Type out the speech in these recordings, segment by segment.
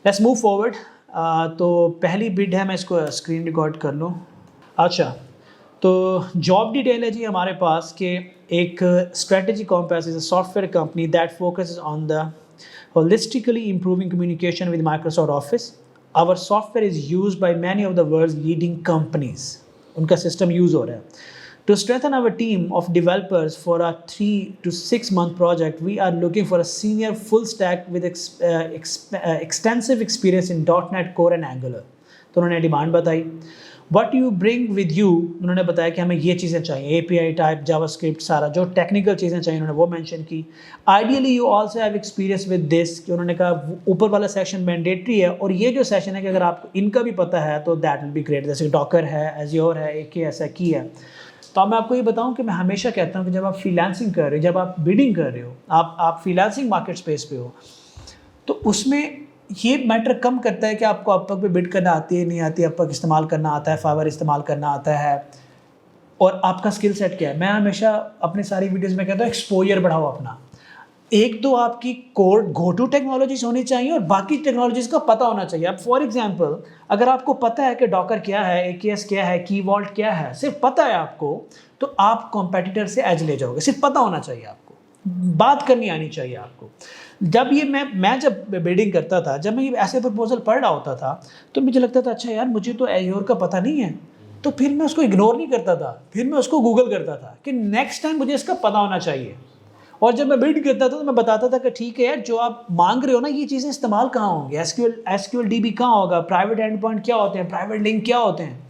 Let's move forward. तो पहली bid है, मैं इसको स्क्रीन रिकॉर्ड कर लूँ। अच्छा, तो जॉब डिटेल है जी हमारे पास कि एक strategy compass is a software company that focuses on the holistically improving communication with Microsoft Office. Our software is used by many of the world's leading companies. उनका system use हो रहा है। To strengthen our team of developers for a 3 to 6 month project, we are looking for a senior full stack with extensive experience in .NET Core and Angular. तो उन्होंने demand बताई। What you bring with you, उन्होंने बताया कि हमें ये चीज़ें चाहिए, API टाइप, जावास्क्रिप्ट, सारा जो टेक्निकल चीज़ें चाहिए उन्होंने वो मेंशन की। Ideally you also have experience with this, कि उन्होंने कहा ऊपर वाला सेक्शन मैंडेटरी है और ये जो सेशन है कि अगर आपको इनका भी पता है तो दैट विल बी ग्रेट। जैसे डॉकर है, एज्योर है, AKS है, की है। तो अब मैं आपको ये बताऊं कि मैं हमेशा कहता हूं कि जब आप फ्रीलांसिंग कर रहे हो, जब आप बिडिंग कर रहे हो, आप फ्रीलांसिंग मार्केट स्पेस पे हो, तो उसमें ये मैटर कम करता है कि आपको अपवर्क पे बिड करना आती है नहीं आती है, अपवर्क इस्तेमाल करना आता है, फाइवर इस्तेमाल करना आता है, और आपका स्किल सेट क्या है। मैं हमेशा अपनी सारी वीडियोस में कहता हूँ एक्सपोजर बढ़ाओ अपना। एक तो आपकी कोर गो टू टेक्नोलॉजीज होनी चाहिए और बाकी टेक्नोलॉजीज का पता होना चाहिए। अब फॉर एग्जांपल अगर आपको पता है कि डॉकर क्या है, AKS क्या है, की वॉल्ट क्या है, सिर्फ पता है आपको, तो आप कॉम्पिटिटर से एज ले जाओगे। सिर्फ पता होना चाहिए आपको, बात करनी आनी चाहिए आपको। जब ये मैं जब बिडिंग करता था, जब मैं ये ऐसे प्रपोजल पढ़ रहा होता था, तो मुझे लगता था अच्छा यार मुझे तो एज्योर का पता नहीं है, तो फिर मैं उसको इग्नोर नहीं करता था, फिर मैं उसको गूगल करता था कि नेक्स्ट टाइम मुझे इसका पता होना चाहिए। और जब मैं बिल्ड करता था तो मैं बताता था कि ठीक है यार, जो आप मांग रहे हो ना ये चीज़ें इस्तेमाल कहाँ होंगी, SQL DB कहाँ होगा, प्राइवेट एंड पॉइंट क्या होते हैं, प्राइवेट लिंक क्या होते हैं।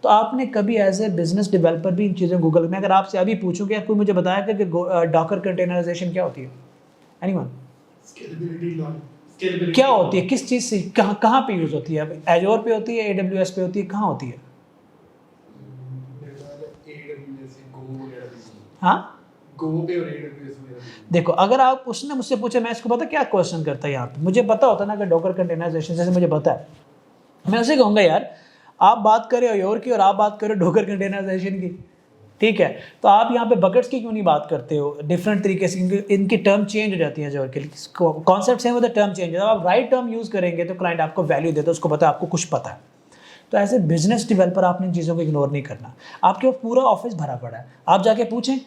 तो आपने कभी एज ए बिजनेस डेवलपर भी इन चीज़ों गूगल में, अगर आपसे अभी पूछूं कि कोई मुझे बताया कि डॉकर कंटेनराइजेशन क्या होती है, एनीवन? क्या होती है, किस चीज़ से, कहाँ कहाँ पे यूज़ होती है? एज्योर पे होती है, AWS पे होती है, कहाँ होती है? हाँ, देखो अगर आप उसने मुझसे पूछा, मैं इसको पता क्या क्वेश्चन करता है यहाँ पे, मुझे पता होता ना कि डॉकर कंटेनराइजेशन, जैसे मुझे पता है, मैं उसे कहूँगा यार आप बात कर रहे हो योर की और आप बात कर रहे हो डॉकर कंटेनराइजेशन की, ठीक है, तो आप यहाँ पे बकेट्स की क्यों नहीं बात करते हो डिफरेंट तरीके से? इनकी टर्म चेंज हो जाती है, जो कॉन्सेप्ट सेम होता है, टर्म चेंज। जब आप राइट टर्म यूज़ करेंगे तो क्लाइंट आपको वैल्यू देता है, उसको पता है आपको कुछ पता है। तो एज ए बिजनेस डेवलपर आपने इन चीज़ों को इग्नोर नहीं करना। आपके पास पूरा ऑफिस भरा पड़ा है, आप जाके पूछें,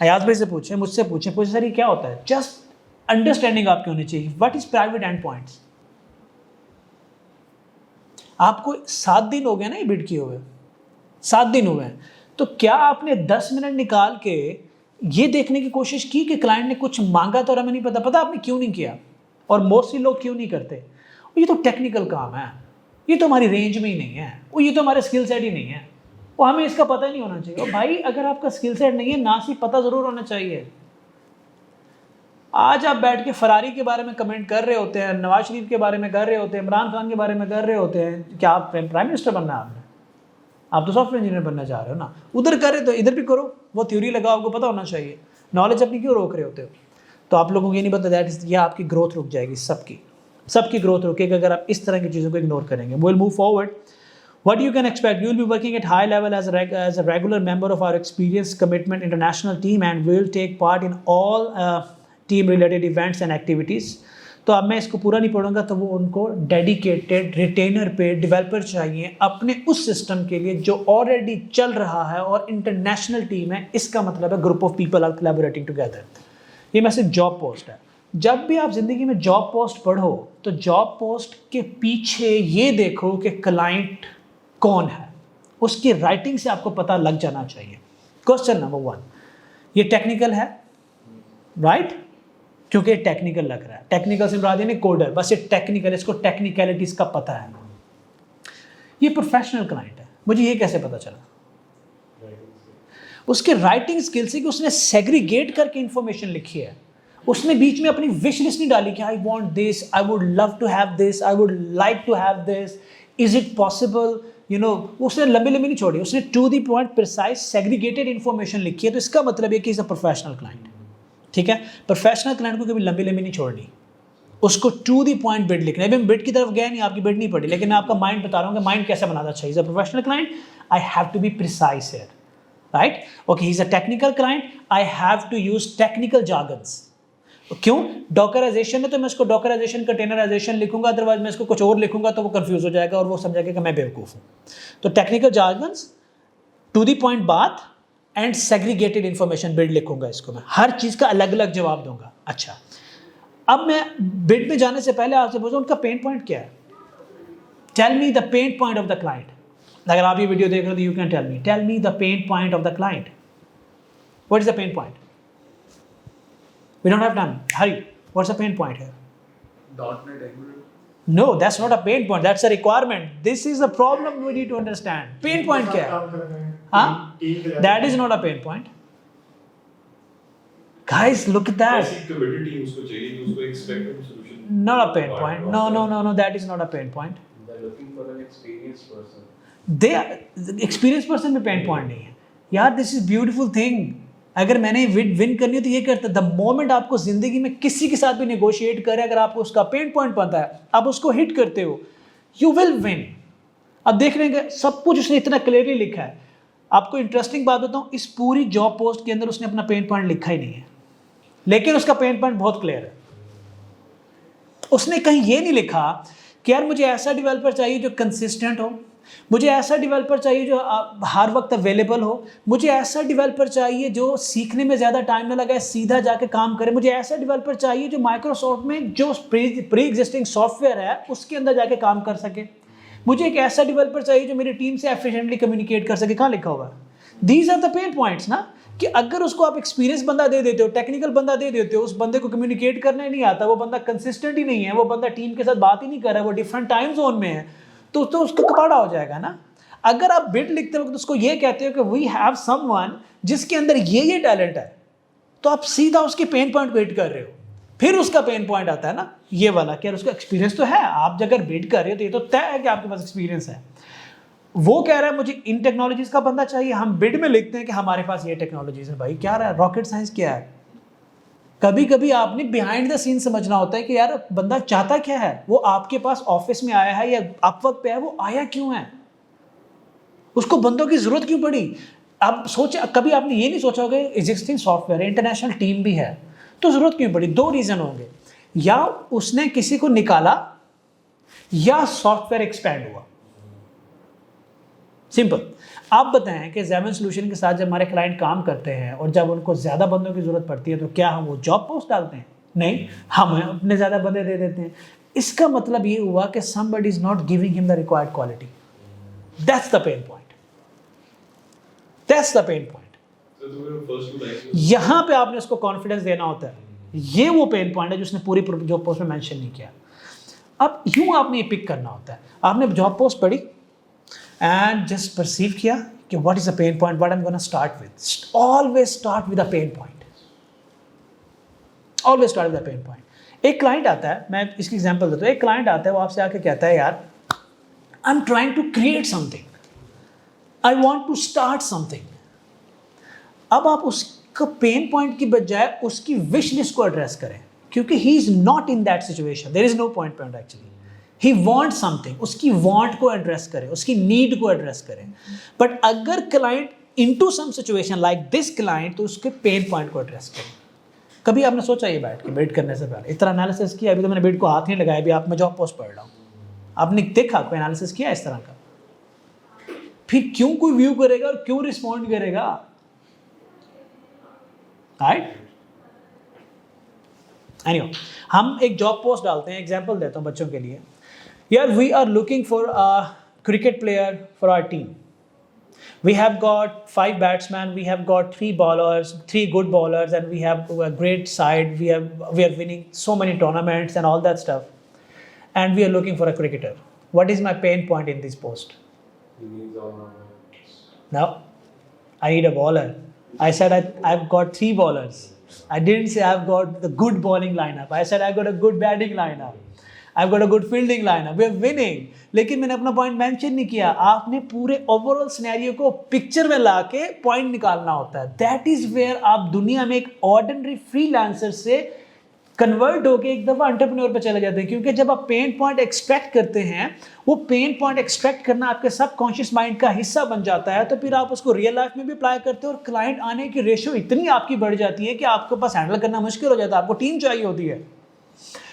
अयाज भाई से पूछें, मुझसे पूछें सर ये क्या होता है, जस्ट अंडरस्टैंडिंग आपकी होनी चाहिए। What is private and points? आपको 7 दिन हो गए ना ये बिड किए हुए, 7 दिन हुए हैं, तो क्या आपने 10 मिनट निकाल के ये देखने की कोशिश की कि क्लाइंट ने कुछ मांगा तो हमें नहीं पता आपने क्यों नहीं किया? और मोस्टली लोग क्यों नहीं करते? ये तो टेक्निकल काम है, ये तो हमारी रेंज में ही नहीं है, वो ये तो हमारे स्किल सेट ही नहीं है, वो हमें इसका पता ही नहीं होना चाहिए। और भाई अगर आपका स्किल सेट नहीं है, ना सिर्फ पता ज़रूर होना चाहिए। आज आप बैठ के फरारी के बारे में कमेंट कर रहे होते हैं, नवाज शरीफ के बारे में कर रहे होते हैं, इमरान खान के बारे में कर रहे होते हैं, क्या आप प्राइम मिनिस्टर बनना है आपने? आप तो सॉफ्टवेयर इंजीनियर बनना चाह रहे हो ना, उधर कर रहे तो इधर भी करो, वो थ्योरी लगाओ, आपको पता होना चाहिए। नॉलेज अपनी क्यों रोक रहे होते हो? तो आप लोगों को ये नहीं पता दैट इज, ये आपकी ग्रोथ रुक जाएगी, सबकी ग्रोथ रुकेगी अगर आप इस तरह की चीज़ों को इग्नोर करेंगे। Will move forward. What you can expect, you will be working at high level as a regular member of our experienced commitment international team and will take part in all team related events and activities. तो अब मैं इसको पूरा नहीं पढ़ूंगा, तो वो उनको डेडिकेटेड रिटेनर पे डेवलपर चाहिए अपने उस सिस्टम के लिए जो ऑलरेडी चल रहा है और इंटरनेशनल टीम है। इसका मतलब है group of people are collaborating together. ये मैसेज जॉब पोस्ट है। जब भी आप ज़िंदगी में जॉब पोस्ट पढ़ो तो जॉब पोस्ट के पीछे ये देखो कि क्लाइंट कौन है, उसकी राइटिंग से आपको पता लग जाना चाहिए। क्वेश्चन नंबर 1, ये टेक्निकल है, राइट? क्योंकि टेक्निकल लग रहा है, टेक्निकल से मुराद नहीं कोडर, बस ये टेक्निकल, इसको टेक्निकलिटीज का पता है। ये प्रोफेशनल क्लाइंट है, मुझे ये कैसे पता चला? उसके राइटिंग स्किल से कि उसने सेग्रीगेट करके इंफॉर्मेशन लिखी है, उसने बीच में अपनी विश लिस्ट नहीं डाली कि I want this, I would love to have this, I would like to have this, is it possible, you know, उसने लंबी नहीं छोड़ी, उसने to the point precise segregated information लिखी है। तो इसका मतलब है कि इज अ प्रोफेशनल क्लाइंट, ठीक है? प्रोफेशनल क्लाइंट को कभी लंबी नहीं छोड़नी, उसको टू द पॉइंट बिड लिखना है। अभी बिड की तरफ गया नहीं, आपकी बिड नहीं पड़ी, लेकिन मैं आपका माइंड बता रहा हूँ कि माइंड कैसे बनाना चाहिए। Is a professional client, I have to be precise here, right? Okay, he is a technical client, I have to use technical jargons. क्यों? डॉकराइजेशन है तो मैं इसको डॉकराइजेशन कंटेनराइजेशन लिखूंगा, अदरवाइज मैं इसको कुछ और लिखूंगा तो वो कंफ्यूज हो जाएगा और वो समझेगा कि मैं बेवकूफ़ हूँ। तो technical jargons, to the point बात एंड सेग्रीगेटेड इंफॉर्मेशन बिल्ड लिखूंगा इसको मैं, हर चीज़ का अलग अलग जवाब दूंगा। अच्छा, अब मैं बिल्ड में जाने से पहले आपसे पूछूं उनका पेन पॉइंट क्या है? Tell me the pain point of the client. अगर आप ये वीडियो देख रहे हो तो you can tell me the pain point of the client. What is the pain point? We don't have time. Hurry. What's the pain point here? .NET Angular. No, that's not a pain point. That's a requirement. This is the problem we need to understand. Pain point क्या है? हाँ? That is not a pain point. Guys, look at that. ऐसी committed team उसको चाहिए जो उसको expected solution. Not a pain point. No. That is not a pain point. They're looking for an experienced person. The experienced person में pain point नहीं है. यार, this is beautiful thing. अगर मैंने विन करनी हो तो ये करता। द मोमेंट आपको जिंदगी में किसी के साथ भी नेगोशिएट करे, अगर आपको उसका पेन पॉइंट पता है, आप उसको हिट करते हो, यू विल विन। अब देख रहे हैं सब कुछ उसने इतना क्लियरली लिखा है। आपको इंटरेस्टिंग बात बताऊं, इस पूरी जॉब पोस्ट के अंदर उसने अपना पेन पॉइंट लिखा ही नहीं है, लेकिन उसका पेन पॉइंट बहुत क्लियर है। उसने कहीं ये नहीं लिखा कि यार मुझे ऐसा डेवलपर चाहिए जो कंसिस्टेंट हो, मुझे ऐसा डेवलपर चाहिए जो हर वक्त अवेलेबल हो, मुझे ऐसा डेवलपर चाहिए जो सीखने में ज़्यादा टाइम ना लगाए, सीधा जाके काम करे, मुझे ऐसा डेवलपर चाहिए जो माइक्रोसॉफ्ट में जो प्री एग्जिस्टिंग सॉफ्टवेयर है उसके अंदर जाके काम कर सके, मुझे एक ऐसा डेवलपर चाहिए जो मेरी टीम से एफिशिएंटली कम्युनिकेट कर सके। कहाँ लिखा होगा? These are the pain points ना, कि अगर उसको आप एक्सपीरियंस बंदा दे देते हो, टेक्निकल बंदा दे देते हो, उस बंदे को कम्युनिकेट करना ही नहीं आता, वो बंदा कंसिस्टेंट ही नहीं है, वो बंदा टीम के साथ बात ही नहीं कर रहा है, वो डिफरेंट टाइम जोन में है, तो उसका कपाड़ा हो जाएगा ना। अगर आप बिड लिखते वक्त उसको ये कहते हो कि वी हैव समवन जिसके अंदर ये टैलेंट है, तो आप सीधा उसके पेन पॉइंट को हिट कर रहे हो। फिर उसका पेन पॉइंट आता है ना ये वाला कि यार उसका एक्सपीरियंस तो है, आप अगर बिड कर रहे हो तो ये तो तय है कि आपके पास एक्सपीरियंस है। वो कह रहा है मुझे इन टेक्नोलॉजीज का बंदा चाहिए, हम बिड में लिखते हैं कि हमारे पास ये टेक्नोलॉजीज है। भाई क्या रहा है, रॉकेट साइंस क्या है? कभी कभी आपने बिहाइंड द सीन समझना होता है कि यार बंदा चाहता क्या है, वो आपके पास ऑफिस में आया है या अपवर्क पे है, वो आया क्यों है, उसको बंदों की जरूरत क्यों पड़ी। आप सोचे, कभी आपने ये नहीं सोचा होगा एग्जिस्टिंग सॉफ्टवेयर है, इंटरनेशनल टीम भी है, तो जरूरत क्यों पड़ी? दो रीजन होंगे, या उसने किसी को निकाला या सॉफ्टवेयर एक्सपैंड हुआ। सिंपल। आप बताएं कि ज़ेमन सॉल्यूशन के साथ जब हमारे क्लाइंट काम करते हैं और जब उनको ज़्यादा बंदों की ज़रूरत पड़ती है तो क्या हम वो जॉब पोस्ट डालते हैं? नहीं, हम अपने ज़्यादा बंदे दे देते हैं। इसका मतलब ये हुआ कि somebody is not giving him the required quality. That's the pain point. That's the pain point. यहाँ पे आपने उसको कॉन्फिडेंस देना होता है, ये वो पेन पॉइंट है जो उसने पूरी जॉब पोस्ट में मेंशन नहीं किया। अब यूँ आपने ये पिक करना होता है, आपने जॉब पोस्ट पढ़ी and just perceive किया कि what is the pain point, what I'm going to start with. Always start with a pain point. Always start with a pain point. एक क्लाइंट आता है, मैं इसकी एग्जांपल देता हूँ, एक क्लाइंट आता है, वो आपसे आके कहता है यार I'm trying to create something, I want to start something. अब आप उसका पेन पॉइंट की बजाय उसकी विश लिस्ट को एड्रेस करें, क्योंकि he is not in that situation. There is no point actually. He wants something, उसकी want को एड्रेस करें, उसकी need को एड्रेस करें। बट अगर client into some situation like this client, तो उसके पेन पॉइंट को एड्रेस करें। कभी आपने सोचा ये बैठ के बिड करने से पहले इतना एनालिसिस किया? अभी तो मैंने बिड को हाथ नहीं लगाया, अभी आप मैं जॉब पोस्ट पढ़ रहा हूँ, आपने देखा कोई एनालिसिस किया इस तरह का? फिर क्यों कोई व्यू करेगा और क्यों रिस्पॉन्ड करेगा? राइट? एनीवे, हम एक जॉब पोस्ट डालते हैं, एग्जांपल देता हूँ बच्चों के लिए। यार we are looking for a cricket player for our team. We have got 5 batsmen, we have got 3 bowlers, 3 good bowlers, and we have a great side. We are winning so many tournaments and all that stuff. And we are looking for a cricketer. What is my pain point in this post? He needs all numbers. No, I need a bowler. I said I've got 3 bowlers. I didn't say I've got the good bowling lineup. I said I've got a good batting lineup. I've got a good fielding lineup. We are winning. लेकिन मैंने अपना point mention नहीं किया। आपने पूरे overall scenario को picture में ला के पॉइंट निकालना होता है। दैट इज वेयर आप दुनिया में एक ऑर्डिनरी फ्रीलांसर से कन्वर्ट होके एक दफ़ा एंटरप्रेन्योर पे चले जाते हैं, क्योंकि जब आप पेन पॉइंट एक्सट्रैक्ट करते हैं, वो पेन पॉइंट एक्सट्रैक्ट करना आपके सबकॉन्शियस माइंड का हिस्सा बन जाता है, तो फिर आप उसको रियल लाइफ में भी अप्लाई करते हो और क्लाइंट आने की रेशियो इतनी आपकी बढ़ जाती है कि आपके पास हैंडल करना मुश्किल हो जाता है, आपको टीम चाहिए होती है।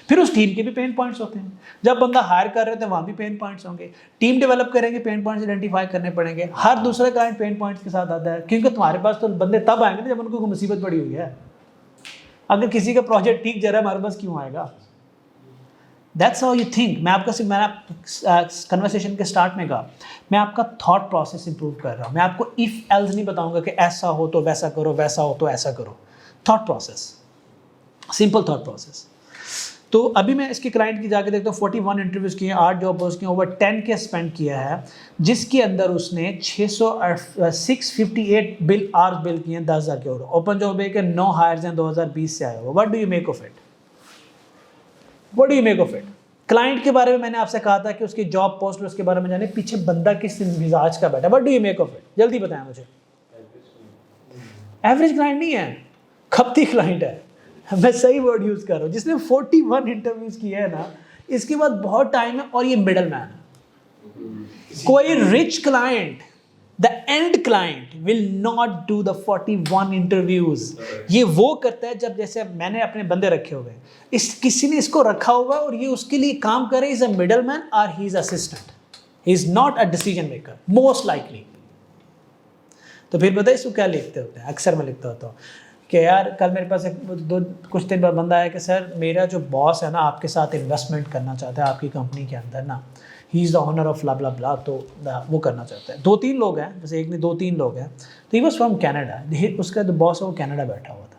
फिर उस टीम के भी पेन पॉइंट्स होते हैं, जब बंदा हायर कर रहे थे वहाँ भी पेन पॉइंट्स होंगे, टीम डेवलप करेंगे, पेन पॉइंट्स आइडेंटिफाई करने पड़ेंगे। हर दूसरा क्लाइंट पेन पॉइंट्स के साथ आता है, क्योंकि तुम्हारे पास तो बंदे तब आएंगे ना जब उनको कोई मुसीबत पड़ी हुई है। अगर किसी का प्रोजेक्ट ठीक जा रहा है, हमारे पास क्यों आएगा? That's how you think. मैं आपका सिर्फ मैंने कन्वर्सेशन के स्टार्ट में कहा, मैं आपका थॉट प्रोसेस इंप्रूव कर रहा हूँ। मैं आपको इफ एल्स नहीं बताऊंगा कि ऐसा हो तो वैसा करो, वैसा हो तो ऐसा करो। Thought process, simple thought process. तो अभी मैं इसके क्लाइंट की जाके देखता हूँ, 41 इंटरव्यूज़ किए, 8 जॉब पोस्ट किए, ओवर 10 के स्पेंड किया है, जिसके अंदर उसने 658 बिल आवर्स बिल किए हैं 10,000 के। और ओपन जॉब है कि 9 हायर्स हैं 2020 से आया हुआ। What do you make of it? What do you make of it? Client के बारे में मैंने आपसे कहा था कि उसकी जॉब पोस्ट, उसके बारे में जाने पीछे बंदा किस मिजाज का बैठा। What do you make of it? जल्दी बताएं मुझे। एवरेज क्लाइंट नहीं है, खपती क्लाइंट है। मैं सही वर्ड यूज़ कर रहा हूँ। जिसने 41 इंटरव्यूज़ किए हैं ना, इसके बाद बहुत टाइम है, और ये मिडल मैन है। कोई rich client, the end client will not do the 41 interviews. ये वो करता है जब, जैसे मैंने अपने बंदे रखे हुए हैं, इस किसी ने इसको रखा हुआ है और ये उसके लिए काम करे, इज अ मिडल मैन और he is assistant, he is not a decision maker most likely. तो फिर बताइए इसको क्या लिखते होते हैं? अक्सर मैं लिखता होता हूँ कि यार कल मेरे पास कुछ दिन बाद बंदा आया कि सर मेरा जो बॉस है ना आपके साथ इन्वेस्टमेंट करना चाहता है आपकी कंपनी के अंदर ना, he is the owner of blah blah blah, तो वो करना चाहता है। 2-3 लोग हैं, जैसे एक नहीं 2-3 लोग हैं। तो ही वॉज फ्रॉम कैनेडा, उसका जो बॉस है वो कैनेडा बैठा हुआ था।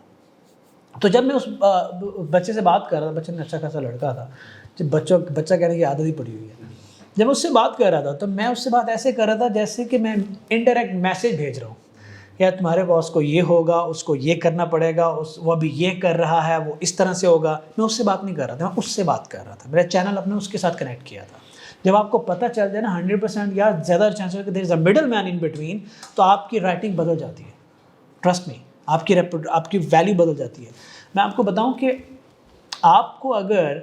तो जब मैं उस बच्चे से बात कर रहा था, बच्चे ने अच्छा खासा लड़का था, जब बच्चा कहने की आदत ही पड़ी हुई है, जब मैं उससे बात कर रहा था तो मैं उससे बात ऐसे कर रहा था जैसे कि मैं इनडायरेक्ट मैसेज भेज रहा हूँ, या तुम्हारे बॉस को ये होगा, उसको ये करना पड़ेगा, वो अभी ये कर रहा है, वो इस तरह से होगा। मैं उससे बात नहीं कर रहा था, मैं उससे बात कर रहा था। मेरा चैनल अपने उसके साथ कनेक्ट किया था। जब आपको पता चल जाए ना 100% या ज़्यादा चांस है कि there is a middle man in between, तो आपकी राइटिंग बदल जाती है। ट्रस्ट मी, आपकी वैल्यू बदल जाती है। मैं आपको बताऊं कि आपको अगर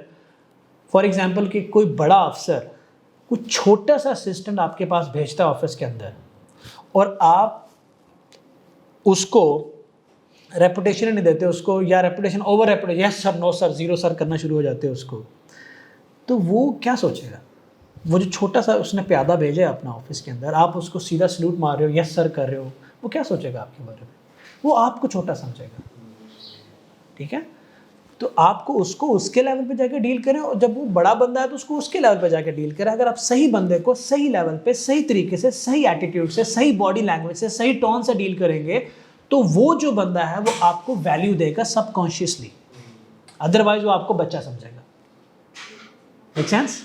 फॉर एग्जांपल कि कोई बड़ा अफसर कुछ छोटा सा असिस्टेंट आपके पास भेजता है ऑफिस के अंदर, और आप उसको रेपुटेशन नहीं देते उसको, या reputation over reputation, yes sir, no sir, zero sir करना शुरू हो जाते हैं उसको, तो वो क्या सोचेगा? वो जो छोटा सा उसने प्यादा भेजा है अपना ऑफिस के अंदर, आप उसको सीधा सल्यूट मार रहे हो, यस सर कर रहे हो, वो क्या सोचेगा आपके बारे में? वो आपको छोटा समझेगा। ठीक है, तो आपको उसको उसके लेवल पे जाके डील करें, और जब वो बड़ा बंदा है तो उसको उसके लेवल पे जाके डील करें। अगर आप सही बंदे को सही लेवल पे, सही तरीके से, सही एटीट्यूड से, सही बॉडी लैंग्वेज से, सही टोन से डील करेंगे, तो वो जो बंदा है वो आपको वैल्यू देगा सबकॉन्शियसली, अदरवाइज वो आपको बच्चा समझेगा। Make sense?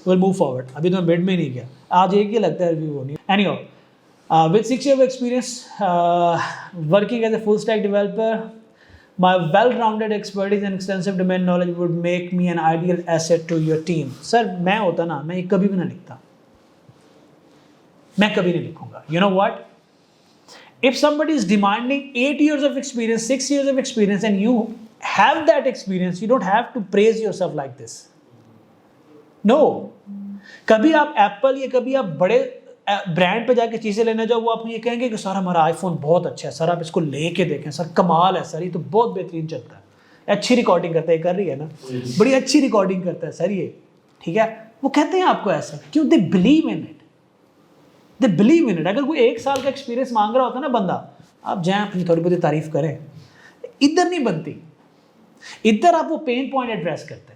Will move forward. अभी तो मैं बेड में नहीं गया, आज एक ही लगता है रिव्यू होनी। Anyhow, with 6 years of experience working as a full stack developer, my well-rounded expertise and extensive domain knowledge would make me an ideal asset to your team. Sir मैं होता ना, मैं ये कभी भी ना लिखता, मैं कभी नहीं लिखूंगा। You know what? If somebody is demanding 8 years of experience, 6 years of experience, and you have that experience, you don't have to praise yourself like this. No. कभी आप एप्पल या कभी आप बड़े ब्रांड पे जाके चीज़ें लेने जाओ, वो आपको ये कहेंगे कि सर हमारा आईफोन बहुत अच्छा है, सर आप इसको लेके देखें, सर कमाल है, सर ये तो बहुत बेहतरीन चलता है, अच्छी रिकॉर्डिंग करता है, कर रही है ना, बड़ी अच्छी रिकॉर्डिंग करता है सर ये, ठीक है। वो कहते हैं आपको ऐसा क्यों? They believe in it, they believe in it. अगर कोई 1 साल का एक्सपीरियंस मांग रहा होता ना बंदा, आप जाएँ अपनी थोड़ी बहुत तारीफ करें, इधर नहीं बनती। इधर आप वो पेन पॉइंट एड्रेस करते हैं।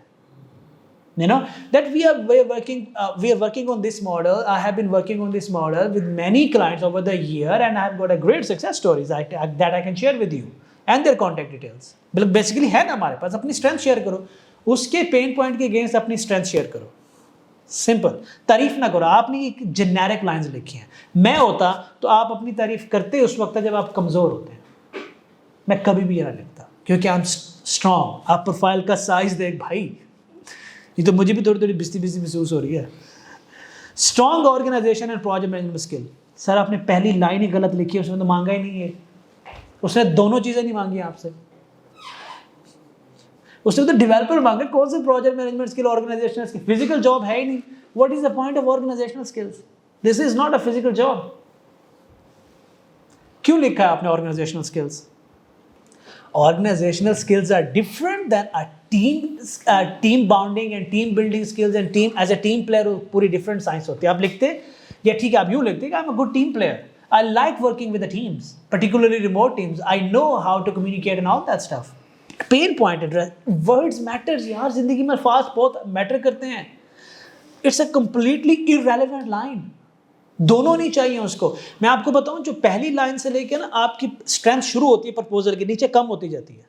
You know that we are working on this model. I have been working on this model with many clients over the year, and I have got a great success stories that I can share with you and their contact details. मतलब basically है ना हमारे पास, अपनी strength share करो, उसके pain point के against अपनी strength share करो। सिंपल, तारीफ ना करो। आपने एक जेनेरिक लाइंस लिखी हैं, मैं होता तो आप अपनी तारीफ करते उस वक्त जब आप कमज़ोर होते हैं। मैं कभी भी ये ना लिखता, क्योंकि आई एम स्ट्रॉन्ग। आप प्रोफाइल का साइज देख भाई, ये तो मुझे भी थोड़ी थोड़ी बिस्ती महसूस हो रही है। Strong organisation and project management skill. Sir आपने पहली लाइन ही गलत लिखी है, उसने तो मांगा ही नहीं है, उसने दोनों चीज़ें नहीं मांगी आपसे। उसने तो डेवलपर मांगे, कौन से project management skill, organisational skill, physical job है ही नहीं. What is the point of organisational skills? This is not a physical job. क्यों लिखा है आपने organisational skills? Organizational skills are different than a team bonding and team building skills and team as a team player. पूरी different science होती है. आप लिखते या ठीक है, आप यूँ लिखते कि I'm a good team player. I like working with the teams, particularly remote teams. I know how to communicate and all that stuff. Pain point address. Words matters यार, जिंदगी में fast बहुत matter करते हैं. It's a completely irrelevant line. दोनों नहीं चाहिए उसको. मैं आपको बताऊं, जो पहली लाइन से लेके ना आपकी स्ट्रेंथ शुरू होती है प्रपोजल के, नीचे कम होती जाती है.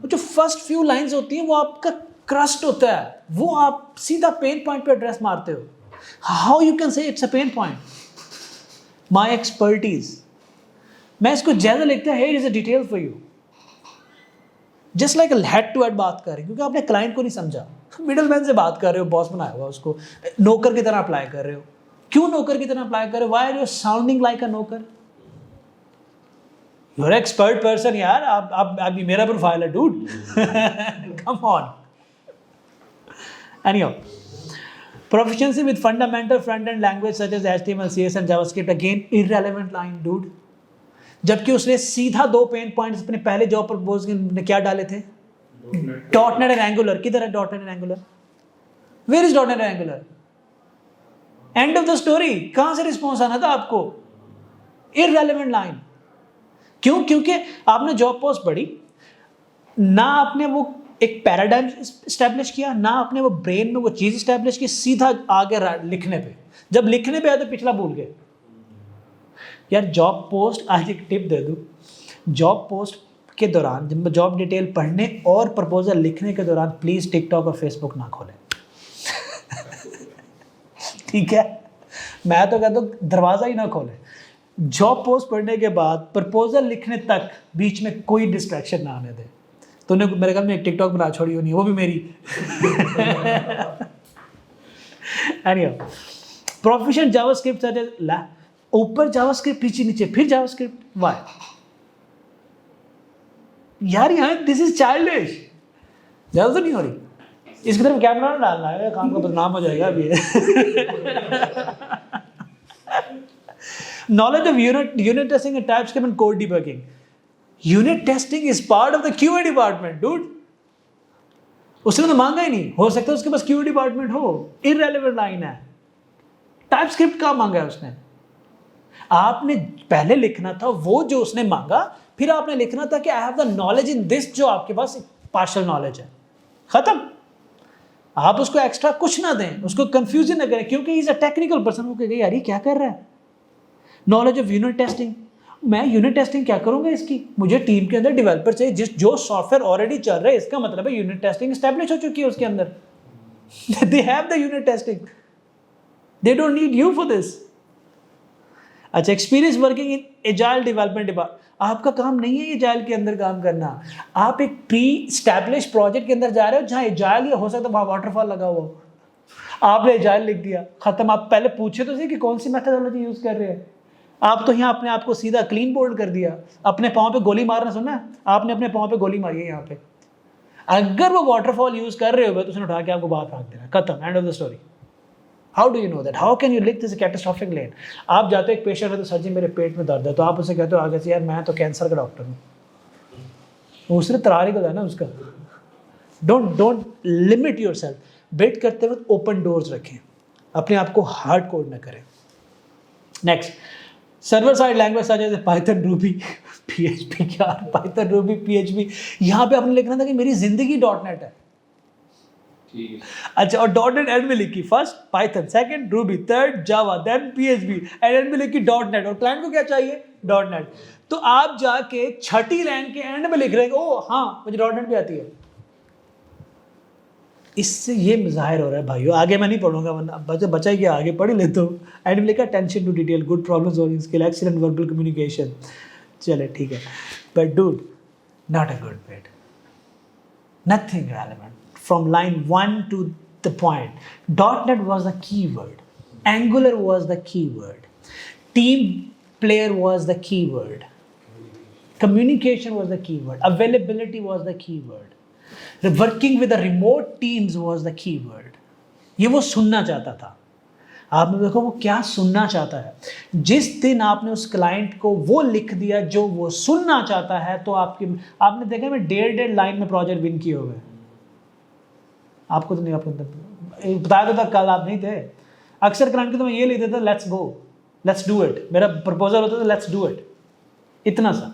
वो जो फर्स्ट फ्यू लाइंस होती हैं वो आपका क्रस्ट होता है, वो आप सीधा पेन पॉइंट पे एड्रेस मारते हो. How you can say it's a pain point? My expertise. मैं इसको ज्यादा लिखता है, here is a detail for you. Just like head to head बात कर रहे हैं, क्योंकि आपने क्लाइंट को नहीं समझा. मिडल मैन से बात कर रहे हो, बॉस बनाया हुआ उसको, नौकर की तरह अप्लाई कर रहे हो. क्यों नौकर की तरह अप्लाई करे? Why are you sounding like a नौकर? यू आर एक्सपर्ट पर्सन यार. आप मेरा प्रोफाइल है dude. Come on. Anyhow, proficiency with fundamental front end language such as HTML, CSS and JavaScript, again irrelevant line dude. जबकि उसने सीधा 2 pen points अपने पहले जॉब प्रपोज में क्या डाले थे? .NET and Angular. किधर है .NET and Angular? Where is .NET and Angular? End of the story. कहां से रिस्पॉन्स आना था आपको? Irrelevant line. क्यों? क्योंकि आपने जॉब पोस्ट पढ़ी ना, आपने वो एक पैराडाइम स्टैब्लिश किया ना, आपने वो ब्रेन में वो चीज स्टैब्लिश की, सीधा आगे लिखने पे. जब लिखने पे आया तो पिछला भूल गए यार. जॉब पोस्ट, आज एक टिप दे दूं, जॉब पोस्ट के दौरान, जब जॉब डिटेल पढ़ने और प्रपोजल लिखने के दौरान प्लीज टिकटॉक और फेसबुक ना खोलें. ठीक है, मैं तो कहता हूँ दरवाजा ही ना खोले. जॉब पोस्ट पढ़ने के बाद प्रपोजल लिखने तक बीच में कोई डिस्ट्रैक्शन ना आने दे. तूने मेरे ख्याल में एक टिकटॉक बना छोड़ी होनी है, वो भी मेरी. Anyhow, proficient JavaScript such as, ऊपर जावास्क्रिप्ट नीचे नीचे फिर जावास्क्रिप्ट. व्हाई यार? यहाँ दिस इज चाइल्डिश. ज्यादा तो नहीं हो रही. इसकी तरफ कैमरा ना डालना है, काम का बदनाम हो जाएगा अभी. Knowledge of unit testing and TypeScript and code debugging. Unit testing is part of the QA department, dude. उसने तो मांगा ही नहीं. हो सकता है उसके पास QA department हो. Irrelevant line है. TypeScript का मांगा है उसने. आपने पहले लिखना था वो जो उसने मांगा, फिर आपने लिखना था कि I have the knowledge in this, जो आपके पास partial knowledge है. खत्म. आप उसको एक्स्ट्रा कुछ ना दें, उसको कंफ्यूजन ना करें, क्योंकि इज अ टेक्निकल पर्सन. वो कहेगा यार ये क्या कर रहा है? Knowledge of unit testing. मैं यूनिट टेस्टिंग क्या करूंगा इसकी? मुझे टीम के अंदर डेवलपर चाहिए जो सॉफ्टवेयर ऑलरेडी चल रहा है. इसका मतलब है यूनिट टेस्टिंग एस्टैब्लिश हो चुकी है उसके अंदर. They have the unit testing. They don't need you for this. अच्छा, experience working in agile development department. आपका काम नहीं है एजाइल के अंदर काम करना. आप एक प्री स्टैब्लिश प्रोजेक्ट के अंदर जा रहे हो जहाँ एजाइल या हो सकता है वहाँ वाटरफॉल लगा हुआ हो. आपने एजाइल लिख दिया, खत्म. आप पहले पूछे तो सही कि कौन सी मेथोडोलॉजी यूज कर रहे हैं. आप तो यहाँ अपने आप को सीधा क्लीन बोल्ड कर दिया. अपने पाँव पे गोली मारना सुना? आपने अपने पाँव पे गोली मारी है यहाँ पे. अगर वो वाटरफॉल यूज कर रहे हो तो उसने उठा के आपको बाहर फेंक देना. खत्म. End of the story. How do you know that? How can you leak this catastrophic lane? आप जाते हो, एक पेशेंट है तो सर जी मेरे पेट में दर्द है, तो आप उसे कहते हो आगे से यार मैं तो कैंसर का डॉक्टर हूँ. उसने तरारी को है ना उसका. Don't limit yourself. Bet करते वक्त ओपन डोर्स रखें, अपने आप को हार्ड कोड ना करें. Next, server side language such as Python, Ruby, PHP. क्या पाइथन, रूबी, PHP. यहाँ पे आपने लिखना था कि मेरी जिंदगी .NET है. अच्छा, और .NET एंड में लिखी first Python, second Ruby, third Java, then PHP, end में लिखी .NET. और क्लाइंट को क्या चाहिए? .NET. तो आप जाके छठी लाइन के एंड में लिख रहे हैं ओ हाँ मुझे .NET भी आती है. इससे ये मुजाहिर हो रहा है भाइयों, आगे मैं नहीं पढ़ूंगा वरना बचा ही गया, आगे पढ़ ही लेता हूँ. एंड में लिखा attention to detail, good problem solving skill, excellent verbal communication. चले ठीक है, but dude not a good bit. Nothing relevant. From line 1 to the point. .NET was the keyword. Angular was the keyword. Team player was the keyword. Communication was the keyword. Availability was the keyword. Working with the remote teams was the key word. ये वो सुनना चाहता था। आपने देखो वो क्या सुनना चाहता है। जिस दिन आपने उस क्लाइंट को वो लिख दिया जो वो सुनना चाहता है, तो आपने देखा मैं 1.5 लाइन में प्रोजेक्ट विन किए हुए। आपको तो नहीं, आपको बताया तो था, कल आप नहीं थे। अक्सर क्लाइंट को तो मैं ये लिख देता, let's go, let's do it. मेरा प्रपोजल होता था लेट्स डू इट, इतना सा।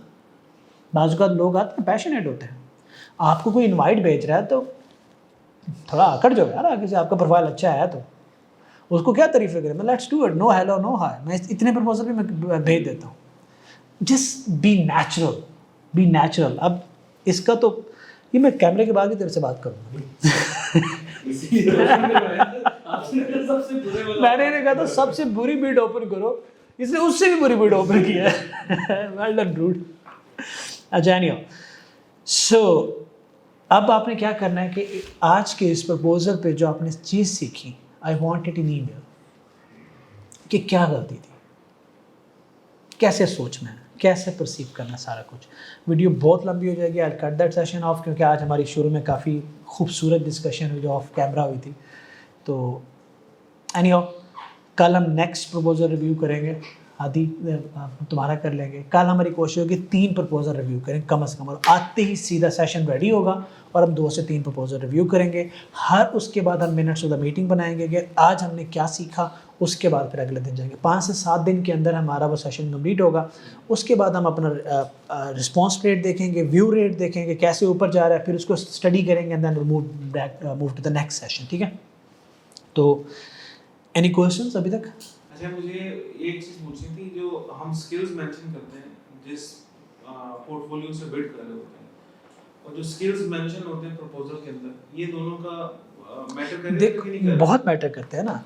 बाजू का लोग आते हैं पैशनेट होते हैं, आपको कोई इनवाइट भेज रहा है तो थोड़ा आकड़ जाओ यार, आगे से आपका प्रोफाइल अच्छा है तो उसको क्या तारीफें करें। मैं let's do it, no hello no hi, मैं इतने प्रपोजल भी मैं भेज देता हूँ। Just be natural, be natural. अब इसका तो ये मैं कैमरे के बाद भी तेरे से बात करूँगा। मैंने नहीं कहा था सबसे बुरी बीट ओपन करो, इसने उससे भी बुरी बीट ओपन किया है। Well done brood. अच्छा एनीहाउ, सो अब आपने क्या करना है कि आज के इस प्रपोजल पे जो आपने चीज़ सीखी, I want it in email, कि क्या गलती थी, कैसे सोचना है, कैसे परसीव करना सारा कुछ। वीडियो बहुत लंबी हो जाएगी, I cut that session of, क्योंकि आज हमारी शुरू में काफ़ी खूबसूरत डिस्कशन हुई जो ऑफ कैमरा हुई थी। तो एनीहाउ, कल हम नेक्स्ट प्रपोजल रिव्यू करेंगे। आदि तुम्हारा कर लेंगे। कल हमारी कोशिश होगी 3 प्रपोजल रिव्यू करें कम से कम, और आते ही सीधा सेशन रेडी होगा और हम 2 से 3 प्रपोजल रिव्यू करेंगे। हर उसके बाद हम मिनट्स ऑफ द मीटिंग बनाएंगे कि आज हमने क्या सीखा, उसके बाद फिर अगले दिन जाएंगे। 5 से 7 दिन के अंदर हमारा वो सेशन कंप्लीट होगा। उसके बाद हम अपना रिस्पॉन्स रेट देखेंगे, व्यू रेट देखेंगे कैसे ऊपर जा रहा है, फिर उसको स्टडी करेंगे and then move to the next session. ठीक है, तो एनी क्वेश्चंस अभी तक? अच्छा, मुझे एक चीज़ पूछनी थी, जो हम स्किल्स मेंशन करते हैं जिस पोर्टफोलियो से बिल्ड कर रहे होते हैं, और जो स्किल्स मेंशन होते हैं प्रपोजल के अंदर, ये दोनों का मैटर करते हैं कि नहीं करते? बहुत मैटर करते हैं ना।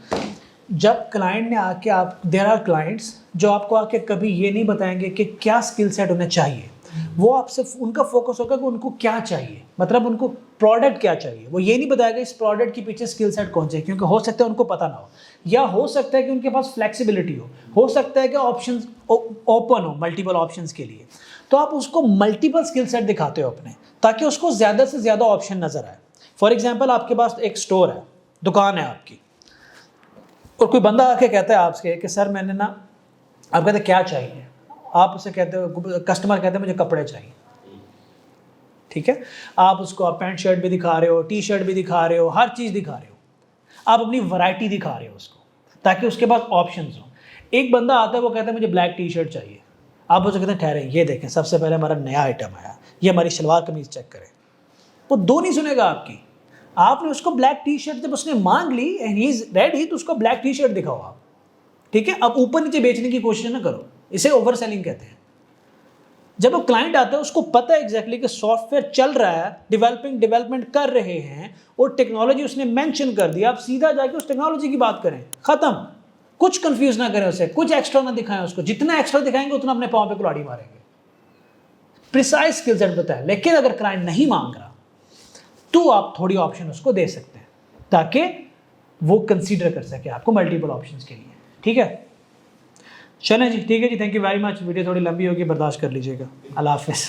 जब क्लाइंट ने आके देयर आर क्लाइंट्स जो आपको आके कभी ये नहीं बताएंगे कि क्या स्किल सेट उन्हें चाहिए। वो आपसे, उनका फोकस होगा कि उनको क्या चाहिए, मतलब उनको प्रोडक्ट क्या चाहिए। वो ये नहीं बताएगा इस प्रोडक्ट के पीछे स्किल सेट कौन चाहिए, क्योंकि हो सकता है उनको पता ना हो, या हो सकता है कि उनके पास फ्लेक्सिबिलिटी हो सकता है कि ऑप्शंस ओपन हो मल्टीपल ऑप्शंस के लिए। तो आप उसको मल्टीपल स्किल सेट दिखाते हो अपने, ताकि उसको ज़्यादा से ज़्यादा ऑप्शन नज़र आए। फॉर एग्जाम्पल, आपके पास एक स्टोर है, दुकान है आपकी, और कोई बंदा आके कहता है आपसे कि सर मैंने ना, आप कहते क्या चाहिए, आप उसे कहते हो, कस्टमर कहते हैं मुझे कपड़े चाहिए। ठीक है, आप उसको आप पैंट शर्ट भी दिखा रहे हो, टी शर्ट भी दिखा रहे हो, हर चीज़ दिखा रहे हो, आप अपनी वैरायटी दिखा रहे हो उसको, ताकि उसके पास ऑप्शंस हो। एक बंदा आता है, वो कहता है मुझे ब्लैक टी शर्ट चाहिए, आप उसे कहते हैं ठहरे, ये देखें सबसे पहले हमारा नया आइटम आया, ये हमारी शलवार कमीज चेक करें। वो 2 नहीं सुनेगा आपकी। आपने उसको ब्लैक टी शर्ट जब उसने मांग ली एंड ही इज रेडी, तो उसको ब्लैक टी शर्ट दिखाओ आप। ठीक है, अब ऊपर नीचे बेचने की कोशिश ना करो, इसे ओवर सेलिंग कहते हैं। जब वो क्लाइंट आता है, उसको पता है एग्जैक्टली कि सॉफ्टवेयर चल रहा है, डेवलपमेंट कर रहे हैं, और टेक्नोलॉजी उसने मेंशन कर दिया, आप सीधा जाके उस टेक्नोलॉजी की बात करें, खत्म। कुछ कंफ्यूज ना करें उसे, कुछ एक्स्ट्रा ना दिखाएं उसको। जितना एक्स्ट्रा दिखाएंगे उतना अपने पाँव पे कुल्हाड़ी मारेंगे। प्रिसाइज स्किल सेट पता है, लेकिन अगर क्लाइंट नहीं मांग रहा तो आप थोड़ी ऑप्शन उसको दे सकते हैं, ताकि वो कंसीडर कर सके आपको मल्टीपल ऑप्शंस के लिए। ठीक है, चलें जी, ठीक है जी, thank you very much. Video थोड़ी लंबी होगी, बर्दाश्त कर लीजिएगा। अल्लाह हाफिज़।